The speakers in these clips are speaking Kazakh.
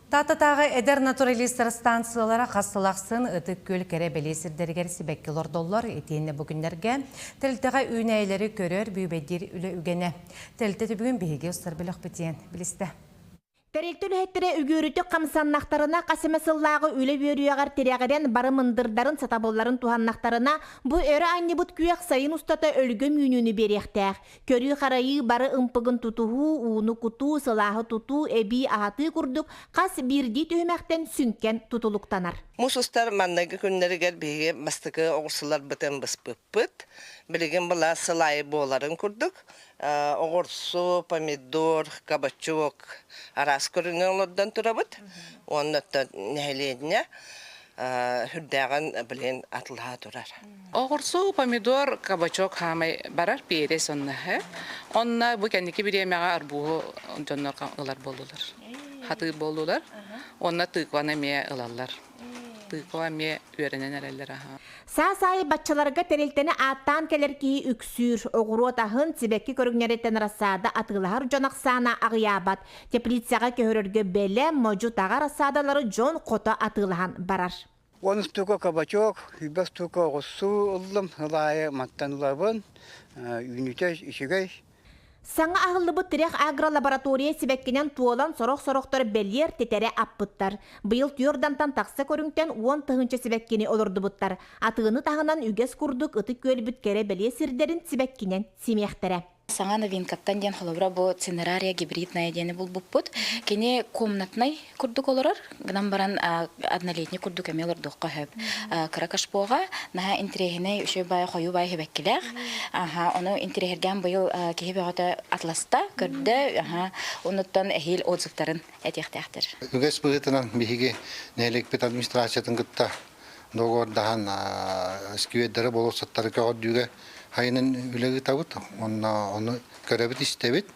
Тататағы эдер натуралистер станциялара қастылақсын ұтық көл кәрі белесірдергер сібәккі лордоллар етейіні бүгіндерге тілтіға үйнәйлері көрер бүйбедер үлі үгені. Тілті бүгін бейге ұстар біліқ бітен білісті. Тәрелтілі әттірі үгөріті қамсаннақтарына қасымысыллағы үлі бөріяғар теряғырен бары мындырдарын сатабылларын туғаннақтарына бұ өрі анне бұд күйек сайын ұстата өлгі мүйнүні беректәқ. Көрі қарайы бары ұмпығын тұтуғу, уыны құту, сылағы тұту, әбі ағаты күрдік, қас бірді түймәқтен сүнкен тұтылықтанар. Мұсыстар маннағы күнлерігер бейге бастықы оғырсылар бұтын бұспып-бұт. Білген бұла сылайы боларын күрдік. Оғырсу, помидор, кабачок, арас көрінен олардан тұрабыд. Оннаттан нәйлейдіне хүрдәған білген атылға тұрар. Оғырсу, помидор, кабачок хамай барар бейрес онна. Онна бұл кәндекі біремеға арбуғы жонларға ұлар болулар. Хаты болулар. Онна тықвана мее ұлалар. Тықва мее үйерінен әрелер. Саа-сай батчаларға тәрелтені аттан келер кейі үксүр, оғыру отағын сібәккі көрігнереттен расада атылағар жонақсана ағиябат. Теплицияға көхөрерге бәлі можу тағар расадалары жон қота атылаған барар. 10 штука кабачок, 5 штука оғырсу ұлым, ұлайы маттанылабын, үйніте ішігей. Саңа ағылы бұт тірек агролаборатория сібәккенен туолан сорок-сороқтар бәлер тетәрі аппыттар. Бұйыл түйордантан тақсы көріңтен 10 тұғынча сібәккені олырды бұттар. Атығыны тағынан үгес күрдік ұты көл бүткері бәле сірдерін сібәккенен семияқтары. Саңа новинкаттан ден холобра бу цинерария гибридная дені бұл бұппыт. Кене комнатнай күрдік олырар. Гынан баран однолетний күрдік әме олырдық қағып. Каракаш боға, наға интерегіне үші бай қойу бай хебәккілер. Оны интерегерген бұйыл кейі бәғата атласта көрді. Оныттан әхел отзывтарын әтектәқтір. Үгес бұғытынан бейге нәйлік бет администрациятын күтті. Доғырдахан скүйеддері болу саттары кәғыр дүйге хайынын үлігі табыт. Оны көрәбіт істебет.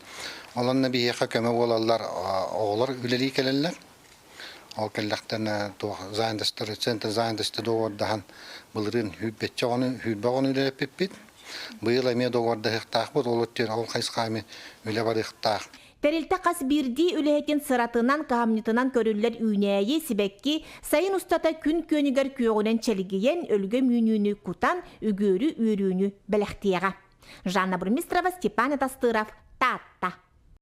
Оланна бейеқа көмі олалар оғылар үлілі келелер. Ол келләқтен зайындастыры, центр зайындасты доғырдахан бұлырын хүббетчі оны хүббағын үліліп беппет. Бұйыл әме доғырда хықтақ бұд, ол өттен ол қайсқами үлі бар хықтақ. Тәрелті қас бірді үліхетін сыратынан қағамнетынан көрілер үйнәйі сібәкки сайын ұстата күн көнігер күйоғынан чәлігейен өлгі мүйнүні құтан үгөрі үйрүүнү бәләқтияға. Жанна Бурмистрова, Степан Тастыров, Татта.